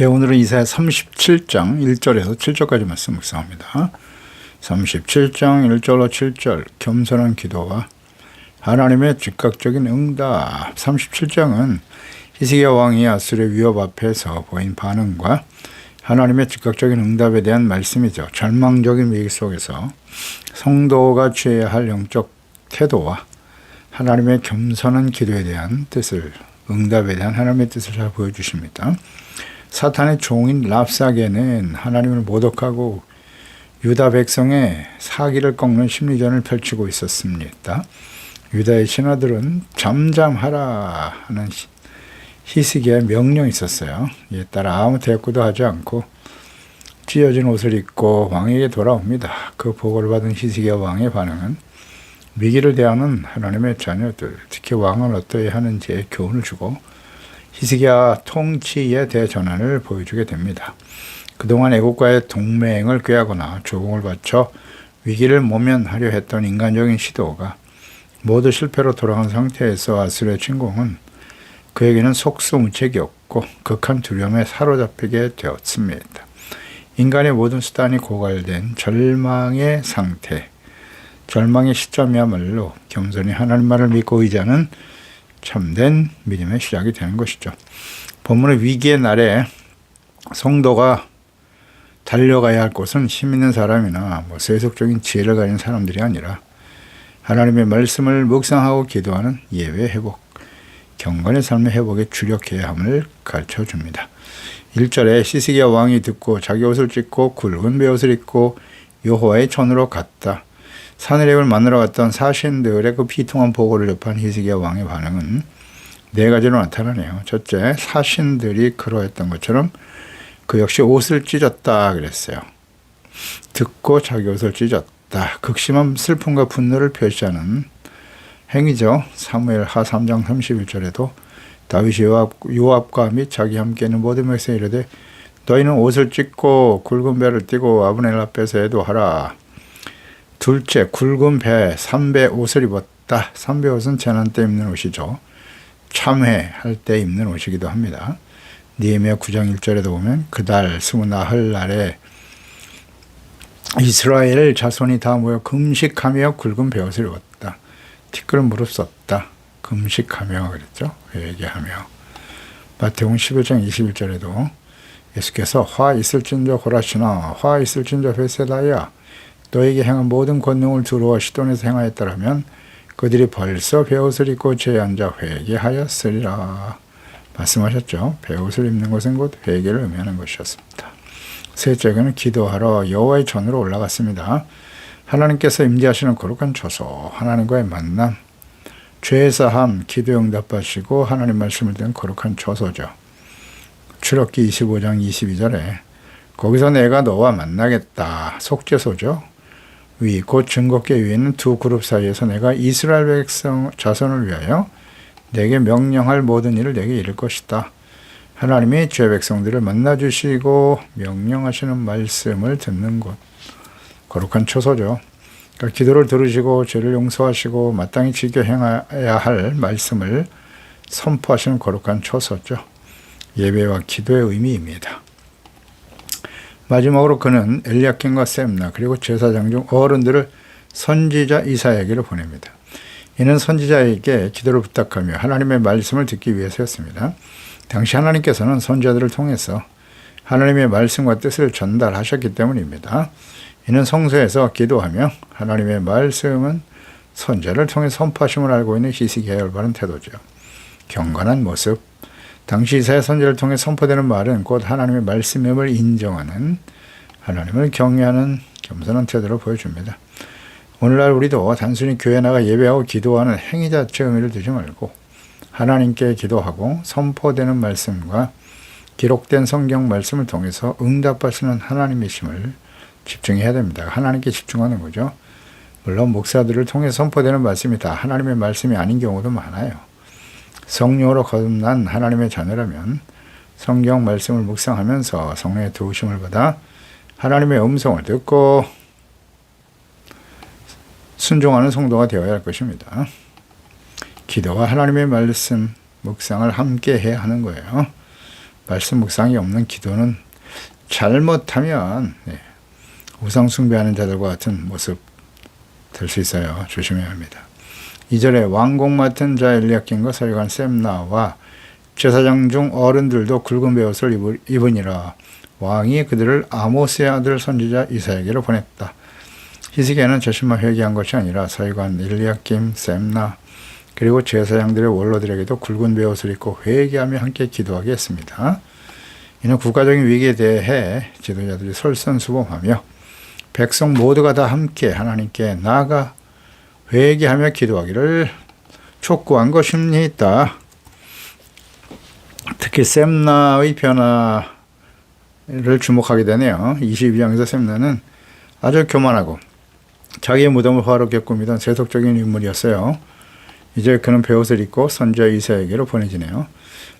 오늘은 이사야 37장 1절에서 7절까지 말씀 묵상합니다. 37장 1절로 7절 겸손한 기도와 하나님의 즉각적인 응답. 37장은 히스기야 왕이 아수르의 위협 앞에서 보인 반응과 하나님의 즉각적인 응답에 대한 말씀이죠. 절망적인 위기 속에서 성도가 취해야 할 영적 태도와 하나님의 겸손한 기도에 대한 뜻을, 응답에 대한 하나님의 뜻을 잘 보여주십니다. 사탄의 종인 랍사게는 하나님을 모독하고 유다 백성의 사기를 꺾는 심리전을 펼치고 있었습니다. 유다의 신하들은 잠잠하라 하는 히스기야의 명령이 있었어요. 이에 따라 아무 대꾸도 하지 않고 찢어진 옷을 입고 왕에게 돌아옵니다. 그 보고를 받은 히스기야 왕의 반응은 위기를 대하는 하나님의 자녀들, 특히 왕은 어떠해야 하는지에 교훈을 주고 히스기야 통치의 대전환을 보여주게 됩니다. 그동안 애국과의 동맹을 꾀하거나 조공을 바쳐 위기를 모면하려 했던 인간적인 시도가 모두 실패로 돌아간 상태에서 아수르의 침공은 그에게는 속수무책이었고 극한 두려움에 사로잡히게 되었습니다. 인간의 모든 수단이 고갈된 절망의 상태, 절망의 시점이야말로 겸손히 하나님 말을 믿고 의지하는 참된 믿음의 시작이 되는 것이죠. 본문의 위기의 날에 성도가 달려가야 할 곳은 힘 있는 사람이나 세속적인 지혜를 가진 사람들이 아니라 하나님의 말씀을 묵상하고 기도하는 예외 회복, 경건의 삶의 회복에 주력해야 함을 가르쳐줍니다. 1절에 히스기야 왕이 듣고 자기 옷을 찢고 굵은 베옷을 입고 여호와의 전으로 갔다. 사내립을 만나러 갔던 사신들의 그 비통한 보고를 접한 히스기야 왕의 반응은 네 가지로 나타나네요. 첫째, 사신들이 그러했던 것처럼 그 역시 옷을 찢었다 그랬어요. 듣고 자기 옷을 찢었다. 극심한 슬픔과 분노를 표시하는 행위죠. 사무엘하 3장 31절에도 다윗이 요압과 및 자기 함께 있는 모든 백성에 이르되 너희는 옷을 찢고 굵은 배를 띠고 아브넬 앞에서 애도하라. 둘째, 굵은 배, 삼배 옷을 입었다. 삼배 옷은 재난 때 입는 옷이죠. 참회할 때 입는 옷이기도 합니다. 느헤미야 9장 1절에도 보면 그달 스무나흘 날에 이스라엘 자손이 다 모여 금식하며 굵은 베옷을 입었다. 티끌은 무릎 썼다. 금식하며 그랬죠. 회개하며. 마태복음 11장 21절에도 예수께서 화 있을진저 호라시나 화 있을진저 베세다야 너에게 행한 모든 권능을 두루와 시돈에서 행하였더라면 그들이 벌써 베옷을 입고 죄에 앉아 회개하였으리라 말씀하셨죠. 베옷을 입는 것은 곧 회개를 의미하는 것이었습니다. 셋째는 기도하러 여호와의 전으로 올라갔습니다. 하나님께서 임재하시는 거룩한 처소, 하나님과의 만남, 죄사함, 기도 응답하시고 하나님 말씀을 듣는 거룩한 처소죠. 출애굽기 25장 22절에 거기서 내가 너와 만나겠다. 속죄소죠. 곧 증거계 위에 있는 두 그룹 사이에서 내가 이스라엘 백성 자손을 위하여 내게 명령할 모든 일을 내게 이룰 것이다. 하나님이 죄 백성들을 만나주시고 명령하시는 말씀을 듣는 곳, 거룩한 처소죠. 그러니까 기도를 들으시고 죄를 용서하시고 마땅히 지켜 행해야 할 말씀을 선포하시는 거룩한 처소죠. 예배와 기도의 의미입니다. 마지막으로 그는 엘리야kim과 셈나 그리고 제사장 중 어른들을 선지자 이사야에게로 보냅니다. 이는 선지자에게 기도를 부탁하며 하나님의 말씀을 듣기 위해서였습니다. 당시 하나님께서는 선지자들을 통해서 하나님의 말씀과 뜻을 전달하셨기 때문입니다. 이는 성서에서 기도하며 하나님의 말씀은 선지자를 통해 선포하심을 알고 있는 히스기야의 올바른 태도죠. 경건한 모습, 당시 이사야 선지자를 통해 선포되는 말은 곧 하나님의 말씀임을 인정하는, 하나님을 경외하는 겸손한 태도를 보여줍니다. 오늘날 우리도 단순히 교회 나가 예배하고 기도하는 행위 자체의 의미를 두지 말고 하나님께 기도하고 선포되는 말씀과 기록된 성경 말씀을 통해서 응답하시는 하나님이심을 집중해야 됩니다. 하나님께 집중하는 거죠. 물론 목사들을 통해 선포되는 말씀이 다 하나님의 말씀이 아닌 경우도 많아요. 성령으로 거듭난 하나님의 자녀라면 성경 말씀을 묵상하면서 성령의 도우심을 받아 하나님의 음성을 듣고 순종하는 성도가 되어야 할 것입니다. 기도와 하나님의 말씀 묵상을 함께 해야 하는 거예요. 말씀 묵상이 없는 기도는 잘못하면 우상 숭배하는 자들과 같은 모습 될 수 있어요. 조심해야 합니다. 2절에 왕곡 맡은 자 엘리야김과 서기관 셈나와 제사장 중 어른들도 굵은 베옷을 입으니라. 왕이 그들을 아모스의 아들 선지자 이사야에게로 보냈다. 히스기야는 자신만 회개한 것이 아니라 서기관 엘리야김, 셈나 그리고 제사장들의 원로들에게도 굵은 베옷을 입고 회개하며 함께 기도하게 했습니다. 이는 국가적인 위기에 대해 지도자들이 솔선수범하며 백성 모두가 다 함께 하나님께 나아가 회개하며 기도하기를 촉구한 것입니다. 특히 셈나의 변화를 주목하게 되네요. 22장에서 셈나는 아주 교만하고 자기의 무덤을 화롭게 꾸미던 세속적인 인물이었어요. 이제 그는 베옷을 입고 선지자 이사야에게로 보내지네요.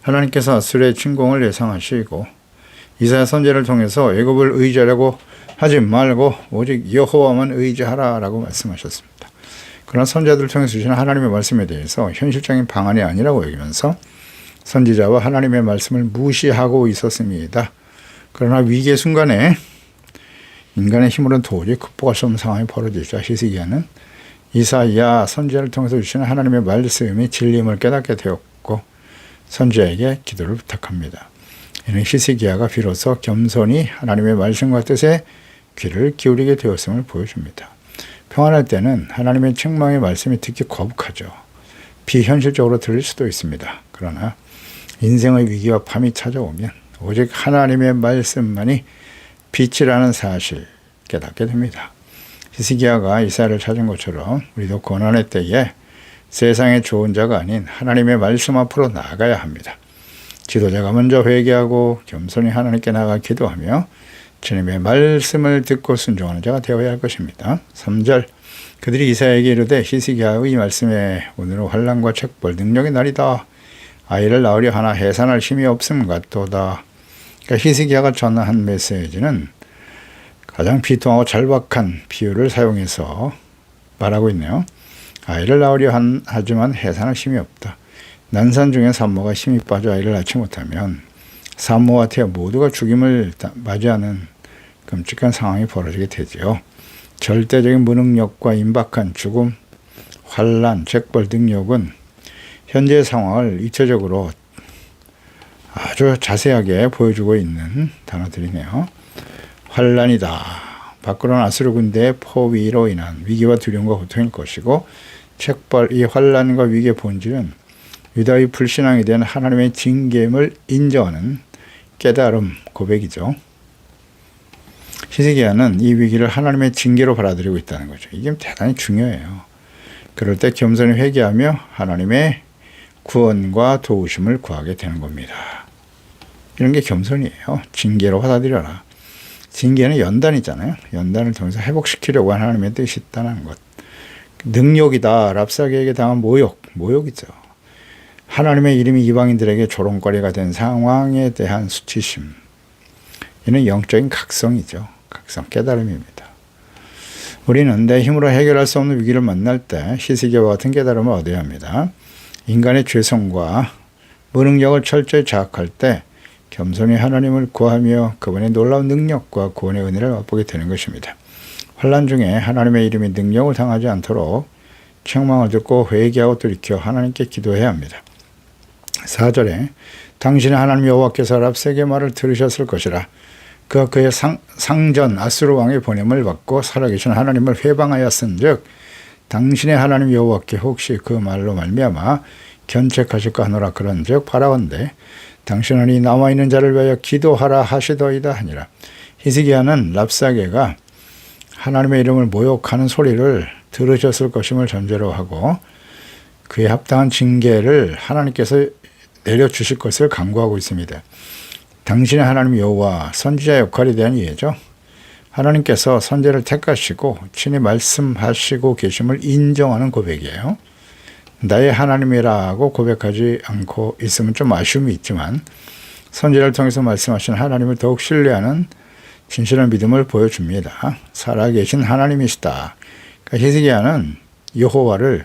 하나님께서 아수르의 침공을 예상하시고 이사야 선지자를 통해서 애굽을 의지하려고 하지 말고 오직 여호와만 의지하라라고 말씀하셨습니다. 그러나 선지자들을 통해 주시는 하나님의 말씀에 대해서 현실적인 방안이 아니라고 여기면서 선지자와 하나님의 말씀을 무시하고 있었습니다. 그러나 위기의 순간에 인간의 힘으로는 도저히 극복할 수 없는 상황이 벌어지자 히스기야는 이사야 선지자를 통해서 주시는 하나님의 말씀이 진리임을 깨닫게 되었고 선지자에게 기도를 부탁합니다. 이는 히스기야가 비로소 겸손히 하나님의 말씀과 뜻에 귀를 기울이게 되었음을 보여줍니다. 평안할 때는 하나님의 책망의 말씀이 듣기 거북하죠. 비현실적으로 들릴 수도 있습니다. 그러나 인생의 위기와 밤이 찾아오면 오직 하나님의 말씀만이 빛이라는 사실 깨닫게 됩니다. 히스기야가 이사야를 찾은 것처럼 우리도 고난의 때에 세상의 좋은 자가 아닌 하나님의 말씀 앞으로 나아가야 합니다. 지도자가 먼저 회개하고 겸손히 하나님께 나아가 기도하며 주님의 말씀을 듣고 순종하는 자가 되어야 할 것입니다. 3절 그들이 이사야에게 이르되 히스기야의 말씀에 오늘은 환난과 책벌 능력의 날이다. 아이를 낳으려 하나 해산할 힘이 없음 같도다. 그러니까 히스기야가 전한 메시지는 가장 비통하고 절박한 비유를 사용해서 말하고 있네요. 아이를 낳으려 하지만 해산할 힘이 없다. 난산 중에 산모가 힘이 빠져 아이를 낳지 못하면 산모와 태아 모두가 죽임을 맞이하는 끔찍한 상황이 벌어지게 되지요. 절대적인 무능력과 임박한 죽음, 환난, 책벌 능력은 현재의 상황을 입체적으로 아주 자세하게 보여주고 있는 단어들이네요. 환난이다. 밖으로는 아수르 군대의 포위로 인한 위기와 두려움과 고통일 것이고 책벌, 이 환난과 위기의 본질은 유다의 불신앙에 대한 하나님의 징계임을 인정하는 깨달음, 고백이죠. 히스기야는 이 위기를 하나님의 징계로 받아들이고 있다는 거죠. 이게 대단히 중요해요. 그럴 때 겸손히 회개하며 하나님의 구원과 도우심을 구하게 되는 겁니다. 이런 게 겸손이에요. 징계로 받아들여라. 징계는 연단이잖아요. 연단을 통해서 회복시키려고 하는 하나님의 뜻이 있다는 것. 능욕이다. 랍사게에게 당한 모욕이죠. 하나님의 이름이 이방인들에게 조롱거리가 된 상황에 대한 수치심. 이는 영적인 각성이죠. 각성, 깨달음입니다. 우리는 내 힘으로 해결할 수 없는 위기를 만날 때 히스기야와 같은 깨달음을 얻어야 합니다. 인간의 죄성과 무능력을 철저히 자학할 때 겸손히 하나님을 구하며 그분의 놀라운 능력과 구원의 은혜를 맛보게 되는 것입니다. 환난 중에 하나님의 이름이 능력을 당하지 않도록 책망을 듣고 회개하고 돌이켜 하나님께 기도해야 합니다. 4절에 당신의 하나님 여호와께서 랍세게 말을 들으셨을 것이라. 그가 그의 상전 아수르 왕의 보냄을 받고 살아계신 하나님을 회방하였은즉 당신의 하나님 여호와께 혹시 그 말로 말미암아 견책하실까 하노라. 그런즉 바라온대 당신은 이 남아있는 자를 위하여 기도하라 하시더이다 하니라. 히스기야는 랍사게가 하나님의 이름을 모욕하는 소리를 들으셨을 것임을 전제로 하고 그에 합당한 징계를 하나님께서 내려주실 것을 간구하고 있습니다. 당신의 하나님 여호와, 선지자 역할에 대한 이해죠. 하나님께서 선지자를 택하시고 친히 말씀하시고 계심을 인정하는 고백이에요. 나의 하나님이라고 고백하지 않고 있으면 좀 아쉬움이 있지만 선지자를 통해서 말씀하신 하나님을 더욱 신뢰하는 진실한 믿음을 보여줍니다. 살아계신 하나님이시다. 그러니까 히스기야는 여호와를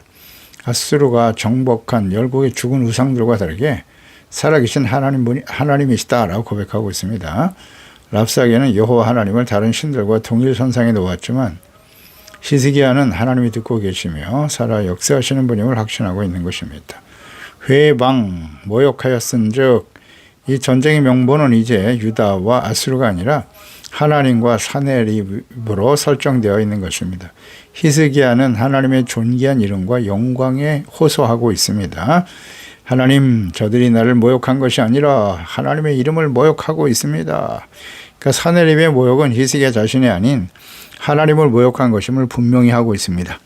아수르가 정복한 열국의 죽은 우상들과 다르게 살아계신 하나님이시다라고 고백하고 있습니다. 랍사게는 여호와 하나님을 다른 신들과 동일 선상에 놓았지만 히스기야는 하나님이 듣고 계시며 살아 역사하시는 분임을 확신하고 있는 것입니다. 회방 모욕하였은즉 이 전쟁의 명분은 이제 유다와 아수르가 아니라 하나님과 사네립으로 설정되어 있는 것입니다. 히스기야는 하나님의 존귀한 이름과 영광에 호소하고 있습니다. 하나님, 저들이 나를 모욕한 것이 아니라 하나님의 이름을 모욕하고 있습니다. 그러니까 사네립의 모욕은 히스기야 자신이 아닌 하나님을 모욕한 것임을 분명히 하고 있습니다.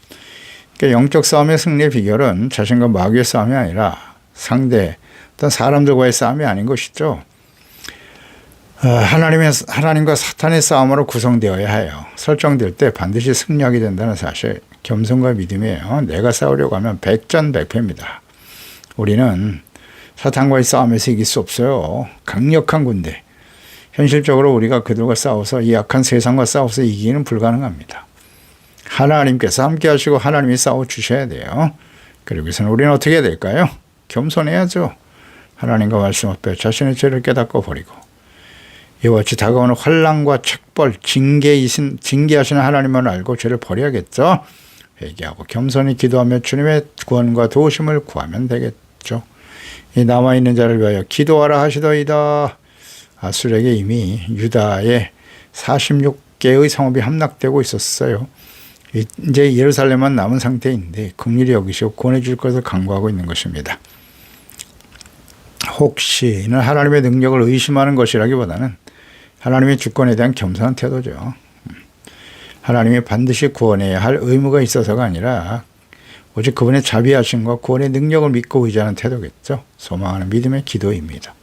그러니까 영적 싸움의 승리의 비결은 자신과 마귀의 싸움이 아니라 상대 어떤 사람들과의 싸움이 아닌 것이죠. 하나님과 사탄의 싸움으로 구성되어야 해요. 설정될 때 반드시 승리하게 된다는 사실, 겸손과 믿음이에요. 내가 싸우려고 하면 백전백패입니다. 우리는 사탄과의 싸움에서 이길 수 없어요. 강력한 군대. 현실적으로 우리가 그들과 싸워서 이 약한 세상과 싸워서 이기기는 불가능합니다. 하나님께서 함께 하시고 하나님이 싸워주셔야 돼요. 그리고 우선 우리는 어떻게 해야 될까요? 겸손해야죠. 하나님과 말씀 앞에 자신의 죄를 깨닫고 버리고 이와 같이 다가오는 환난과 책벌, 징계하시는 하나님만 알고 죄를 버려야겠죠. 회개하고 겸손히 기도하며 주님의 구원과 도우심을 구하면 되겠죠. 이 남아있는 자를 위하여 기도하라 하시더이다. 아수르에게 이미 유다의 46개의 성읍이 함락되고 있었어요. 이제 예루살렘만 남은 상태인데 긍휼히 여기시고 구원해 줄 것을 간구하고 있는 것입니다. 혹시 이는 하나님의 능력을 의심하는 것이라기보다는 하나님의 주권에 대한 겸손한 태도죠. 하나님이 반드시 구원해야 할 의무가 있어서가 아니라 오직 그분의 자비하심과 구원의 능력을 믿고 의지하는 태도겠죠. 소망하는 믿음의 기도입니다.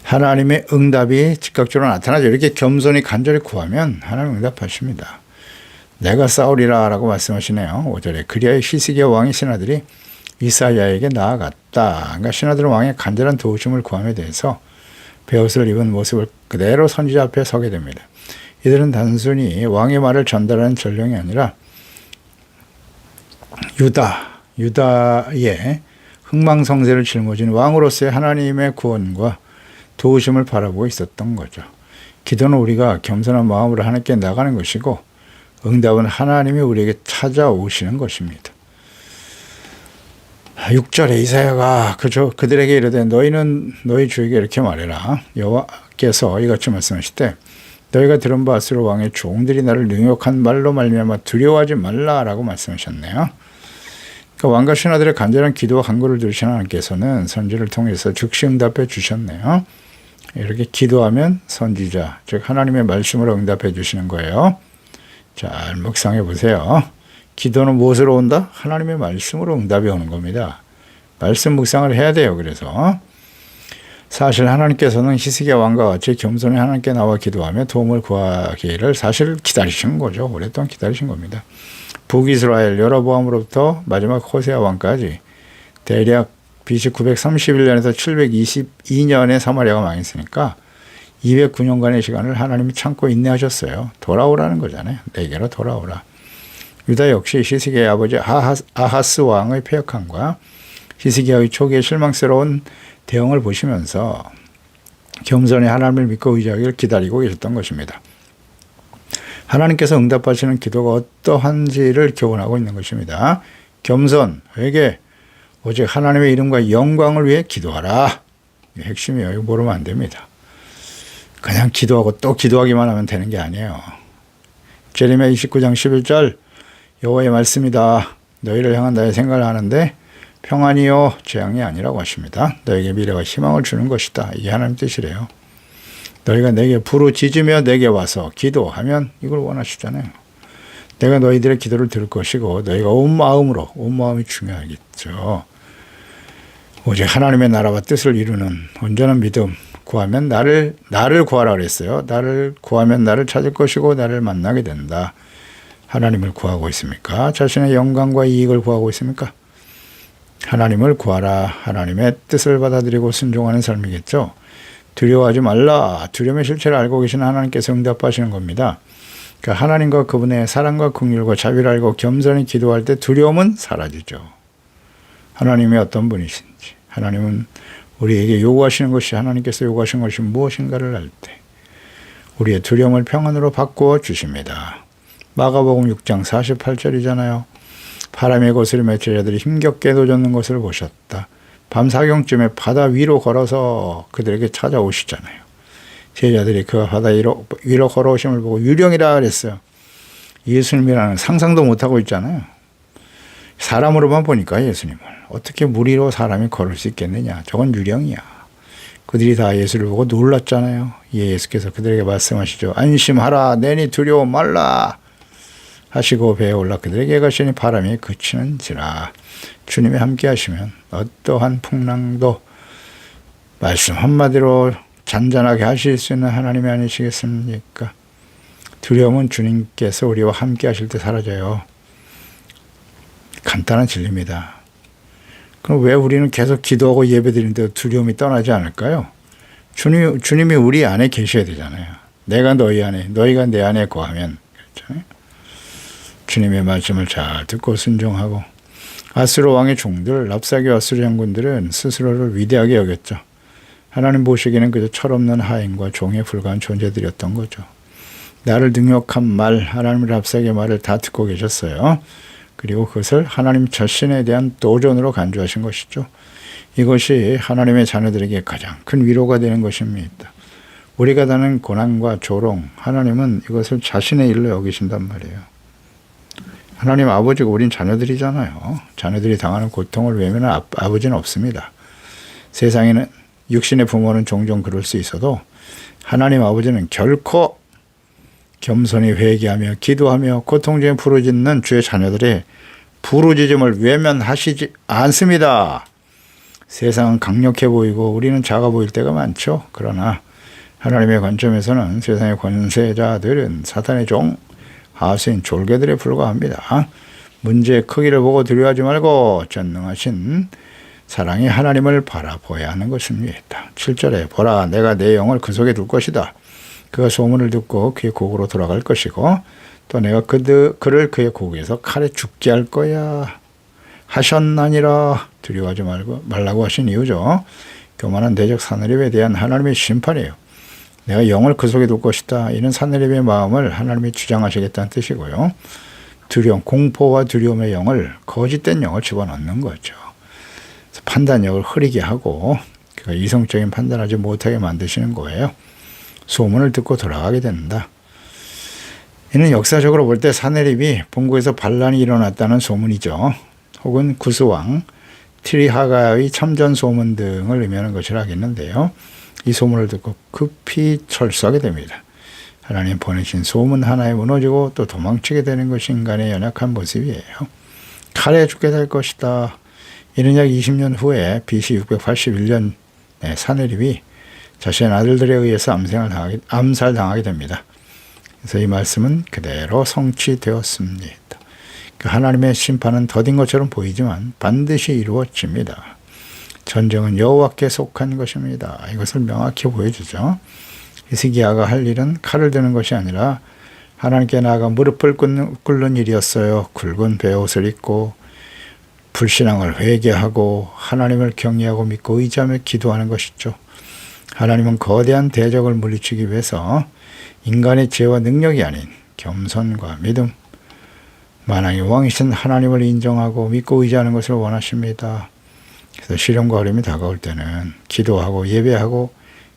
하나님의 응답이 즉각적으로 나타나죠. 이렇게 겸손히 간절히 구하면 하나님 응답하십니다. 내가 싸우리라 라고 말씀하시네요. 5절에 그리하여 히스기야 왕의 신하들이 이사야에게 나아갔다. 그러니까 신하들은 왕의 간절한 도우심을 구함에 대해서 베옷을 입은 모습을 그대로 선지자 앞에 서게 됩니다. 이들은 단순히 왕의 말을 전달하는 전령이 아니라 유다의 흥망성쇠를 짊어진 왕으로서의 하나님의 구원과 도우심을 바라보고 있었던 거죠. 기도는 우리가 겸손한 마음으로 하나님께 나가는 것이고 응답은 하나님이 우리에게 찾아오시는 것입니다. 6절에 이사야가 그들에게 이르되 너희는 너희 주에게 이렇게 말해라. 여호와께서 이같이 말씀하실 때 너희가 들은 바 아수르 왕의 종들이 나를 능욕한 말로 말미암아 두려워하지 말라라고 말씀하셨네요. 그러니까 왕과 신하들의 간절한 기도와 간구를 들으신 하나님께서는 선지를 통해서 즉시 응답해 주셨네요. 이렇게 기도하면 선지자, 즉 하나님의 말씀으로 응답해 주시는 거예요. 잘 묵상해 보세요. 기도는 무엇으로 온다? 하나님의 말씀으로 응답이 오는 겁니다. 말씀 묵상을 해야 돼요. 그래서 사실 하나님께서는 히스기야 왕과 같이 겸손히 하나님께 나와 기도하며 도움을 구하기를 사실 기다리신 거죠. 오랫동안 기다리신 겁니다. 북이스라엘 여로보암으로부터 마지막 호세아 왕까지 대략 BC 931년에서 722년에 사마리아가 망했으니까 209년간의 시간을 하나님이 참고 인내하셨어요. 돌아오라는 거잖아요. 내게로 돌아오라. 유다 역시 히스기야의 아버지 아하스 왕의 패역함과 히스기야의 초기의 실망스러운 대응을 보시면서 겸손히 하나님을 믿고 의지하기를 기다리고 계셨던 것입니다. 하나님께서 응답하시는 기도가 어떠한지를 교훈하고 있는 것입니다. 겸손, 회개, 오직 하나님의 이름과 영광을 위해 기도하라. 이게 핵심이에요. 이거 모르면 안 됩니다. 그냥 기도하고 또 기도하기만 하면 되는 게 아니에요. 제레미야 29장 11절 여호와의 말씀이다. 너희를 향한 나의 생각을 하는데 평안이요 재앙이 아니라고 하십니다. 너에게 미래와 희망을 주는 것이다. 이게 하나님 뜻이래요. 너희가 내게 부르짖으며 내게 와서 기도하면 이걸 원하시잖아요. 내가 너희들의 기도를 들을 것이고 너희가 온 마음이 중요하겠죠. 오직 하나님의 나라와 뜻을 이루는 온전한 믿음 구하면 나를 구하라 그랬어요. 나를 구하면 나를 찾을 것이고 나를 만나게 된다. 하나님을 구하고 있습니까? 자신의 영광과 이익을 구하고 있습니까? 하나님을 구하라. 하나님의 뜻을 받아들이고 순종하는 삶이겠죠. 두려워하지 말라. 두려움의 실체를 알고 계신 하나님께서 응답하시는 겁니다. 그러니까 하나님과 그분의 사랑과 긍휼과 자비를 알고 겸손히 기도할 때 두려움은 사라지죠. 하나님이 어떤 분이신지, 하나님은 우리에게 요구하시는 것이 하나님께서 요구하시는 것이 무엇인가를 알 때 우리의 두려움을 평안으로 바꾸어 주십니다. 마가복음 6장 48절이잖아요. 바람에 거스름에 제자들이 힘겹게 도젓는 것을 보셨다. 밤 사경쯤에 바다 위로 걸어서 그들에게 찾아오시잖아요. 제자들이 그 바다 위로 걸어오심을 보고 유령이라 그랬어요. 예수님이라는 상상도 못하고 있잖아요. 사람으로만 보니까 예수님을 어떻게 물 위로 사람이 걸을 수 있겠느냐. 저건 유령이야. 그들이 다 예수를 보고 놀랐잖아요. 예수께서 그들에게 말씀하시죠. 안심하라. 내니 두려워 말라. 하시고 배에 올라 그들에게 가시니 바람이 그치는지라. 주님이 함께 하시면 어떠한 풍랑도 말씀 한마디로 잔잔하게 하실 수 있는 하나님이 아니시겠습니까? 두려움은 주님께서 우리와 함께 하실 때 사라져요. 간단한 진리입니다. 그럼 왜 우리는 계속 기도하고 예배드리는데 두려움이 떠나지 않을까요? 주님이 우리 안에 계셔야 되잖아요. 내가 너희 안에, 너희가 내 안에 거하면. 그렇잖아요. 주님의 말씀을 잘 듣고 순종하고. 아수르 왕의 종들, 랍사게 아수르 장군들은 스스로를 위대하게 여겼죠. 하나님 보시기에는 그저 철없는 하인과 종에 불과한 존재들이었던 거죠. 나를 능욕한 말, 하나님 랍사게 말을 다 듣고 계셨어요. 그리고 그것을 하나님 자신에 대한 도전으로 간주하신 것이죠. 이것이 하나님의 자녀들에게 가장 큰 위로가 되는 것입니다. 우리가 다는 고난과 조롱, 하나님은 이것을 자신의 일로 여기신단 말이에요. 하나님 아버지가 우린 자녀들이잖아요. 자녀들이 당하는 고통을 외면한 아버지는 없습니다. 세상에는 육신의 부모는 종종 그럴 수 있어도 하나님 아버지는 결코 겸손히 회개하며 기도하며 고통 중에 부르짖는 주의 자녀들의 부르짖음을 외면하시지 않습니다. 세상은 강력해 보이고 우리는 작아 보일 때가 많죠. 그러나 하나님의 관점에서는 세상의 권세자들은 사탄의 종, 하수인 졸개들에 불과합니다. 문제의 크기를 보고 두려워하지 말고 전능하신 사랑의 하나님을 바라보아야 하는 것입니다. 7절에 보라 내가 내 영을 그 속에 둘 것이다. 그가 소문을 듣고 그의 곡으로 돌아갈 것이고 또 내가 그를 그의 곡에서 칼에 죽게 할 거야 하셨나니라. 두려워하지 말라고 하신 이유죠. 교만한 대적 사내립에 대한 하나님의 심판이에요. 내가 영을 그 속에 둘 것이다. 이는 사내립의 마음을 하나님이 주장하시겠다는 뜻이고요. 공포와 두려움의 영을, 거짓된 영을 집어넣는 거죠. 판단력을 흐리게 하고 이성적인 판단하지 못하게 만드시는 거예요. 소문을 듣고 돌아가게 된다. 이는 역사적으로 볼 때 사내립이 본국에서 반란이 일어났다는 소문이죠. 혹은 구스왕, 티리하가의 참전 소문 등을 의미하는 것이라 하겠는데요. 이 소문을 듣고 급히 철수하게 됩니다. 하나님 보내신 소문 하나에 무너지고 또 도망치게 되는 것이 인간의 연약한 모습이에요. 칼에 죽게 될 것이다. 이는 약 20년 후에 BC 681년 사내립이 자신의 아들들에 의해서 암살당하게 됩니다. 그래서 이 말씀은 그대로 성취되었습니다. 하나님의 심판은 더딘 것처럼 보이지만 반드시 이루어집니다. 전쟁은 여호와께 속한 것입니다. 이것을 명확히 보여주죠. 히스기야가 할 일은 칼을 드는 것이 아니라 하나님께 나아가 무릎을 꿇는 일이었어요. 굵은 베옷을 입고 불신앙을 회개하고 하나님을 경외하고 믿고 의지하며 기도하는 것이죠. 하나님은 거대한 대적을 물리치기 위해서 인간의 죄와 능력이 아닌 겸손과 믿음, 만왕의 왕이신 하나님을 인정하고 믿고 의지하는 것을 원하십니다. 그래서 시련과 어려움이 다가올 때는 기도하고 예배하고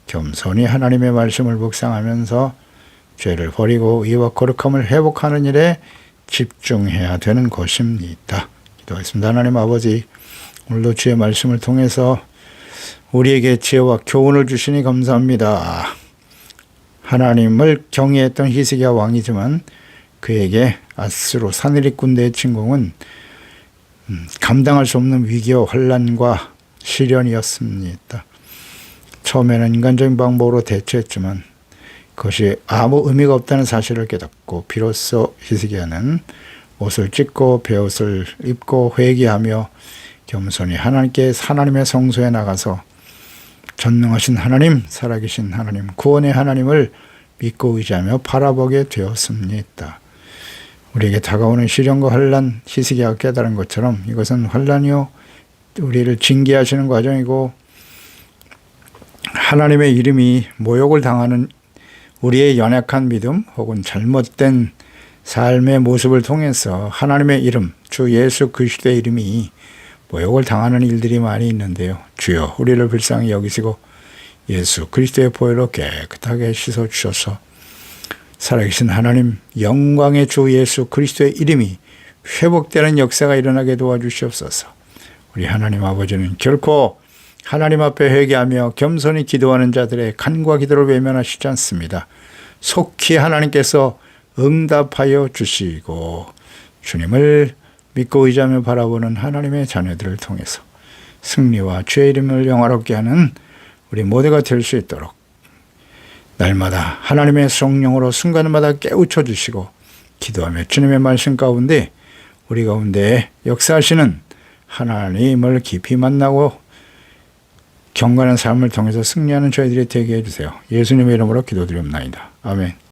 겸손히 하나님의 말씀을 묵상하면서 죄를 버리고 의와 거룩함을 회복하는 일에 집중해야 되는 것입니다. 기도하겠습니다. 하나님 아버지, 오늘도 주의 말씀을 통해서 우리에게 지혜와 교훈을 주시니 감사합니다. 하나님을 경외했던 히스기야 왕이지만 그에게 아수르 사내립 군대의 침공은 감당할 수 없는 위기와 환난과 시련이었습니다. 처음에는 인간적인 방법으로 대처했지만 그것이 아무 의미가 없다는 사실을 깨닫고 비로소 히스기야는 옷을 찢고 베옷을 입고 회개하며 겸손히 하나님의 성소에 나가서 전능하신 하나님, 살아계신 하나님, 구원의 하나님을 믿고 의지하며 바라보게 되었습니다. 우리에게 다가오는 시련과 환난, 히스기야가 깨달은 것처럼 이것은 환난이요, 우리를 징계하시는 과정이고 하나님의 이름이 모욕을 당하는 우리의 연약한 믿음 혹은 잘못된 삶의 모습을 통해서 하나님의 이름, 주 예수 그리스도의 이름이 모욕을 당하는 일들이 많이 있는데요. 주여 우리를 불쌍히 여기시고 예수 그리스도의 보혈로 깨끗하게 씻어주셔서 살아계신 하나님 영광의 주 예수 그리스도의 이름이 회복되는 역사가 일어나게 도와주시옵소서. 우리 하나님 아버지는 결코 하나님 앞에 회개하며 겸손히 기도하는 자들의 간구와 기도를 외면하시지 않습니다. 속히 하나님께서 응답하여 주시고 주님을 믿고 의지하며 바라보는 하나님의 자녀들을 통해서 승리와 주의 이름을 영화롭게 하는 우리 모두가 될 수 있도록 날마다 하나님의 성령으로 순간마다 깨우쳐 주시고 기도하며 주님의 말씀 가운데 우리 가운데 역사하시는 하나님을 깊이 만나고 경건한 삶을 통해서 승리하는 저희들이 되게 해주세요. 예수님의 이름으로 기도드립니다. 아멘.